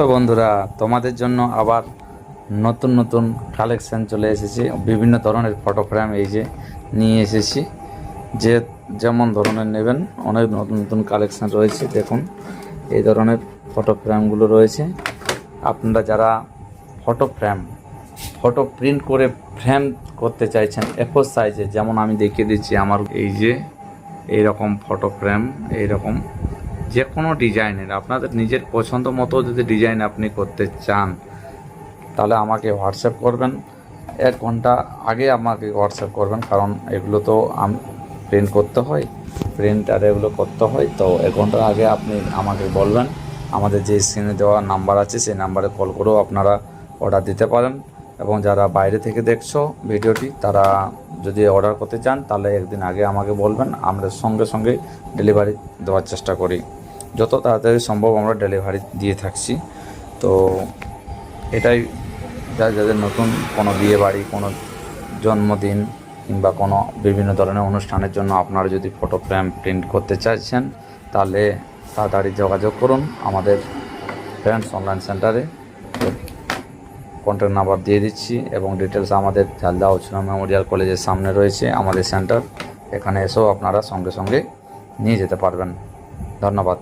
তো বন্ধুরা, তোমাদের জন্য আবার নতুন নতুন কালেকশন চলে এসেছে। বিভিন্ন ধরনের ফটো ফ্রেম এই যে নিয়ে এসেছি। যে যেমন ধরনের নেবেন, অনেক নতুন নতুন কালেকশন রয়েছে। দেখুন, এই ধরনের ফটো ফ্রেমগুলো রয়েছে। আপনারা যারা ফটো প্রিন্ট করে ফ্রেম করতে চাইছেন এ4 সাইজে, যেমন আমি দেখিয়ে দিচ্ছি আমার এই যে এইরকম ফটো ফ্রেম, এইরকম যে কোনো ডিজাইনের আপনাদের নিজের পছন্দ মতো যদি ডিজাইন আপনি করতে চান, তাহলে আমাকে হোয়াটসঅ্যাপ করবেন। 1 ঘন্টা আগে আমাকে হোয়াটসঅ্যাপ করবেন, কারণ এগুলো তো প্রিন্ট করতে হয়, প্রিন্টার এগুলো করতে হয়। তো 1 ঘন্টা আগে আপনি আমাকে বলবেন। আমাদের যে স্ক্রিনে দেওয়া নাম্বার আছে সেই নাম্বারে কল করেও আপনারা অর্ডার দিতে পারেন। এবং যারা বাইরে থেকে দেখছো ভিডিওটি, তারা যদি অর্ডার করতে চান তাহলে একদিন আগে আমাকে বলবেন। আমরা সঙ্গে সঙ্গে ডেলিভারি দেওয়ার চেষ্টা করি, যত তাড়াতাড়ি সম্ভব আমরা ডেলিভারি দিয়ে থাকছি। তো এটাই, যাদের নতুন কোনো বিয়েবাড়ি, কোনো জন্মদিন কিংবা কোনো বিভিন্ন ধরনের অনুষ্ঠানের জন্য আপনারা যদি ফটো ফ্রেম প্রিন্ট করতে চাইছেন, তাহলে তাড়াতাড়ি যোগাযোগ করুন আমাদের ফ্রেন্ডস অনলাইন সেন্টারে। কন্ট্যাক্ট নাম্বার দিয়ে দিচ্ছি এবং ডিটেলস আমাদের ঝালদা উচ্চনা মেমোরিয়াল কলেজের সামনে রয়েছে আমাদের সেন্টার। এখানে এসেও আপনারা সঙ্গে সঙ্গে নিয়ে যেতে পারবেন। ধন্যবাদ।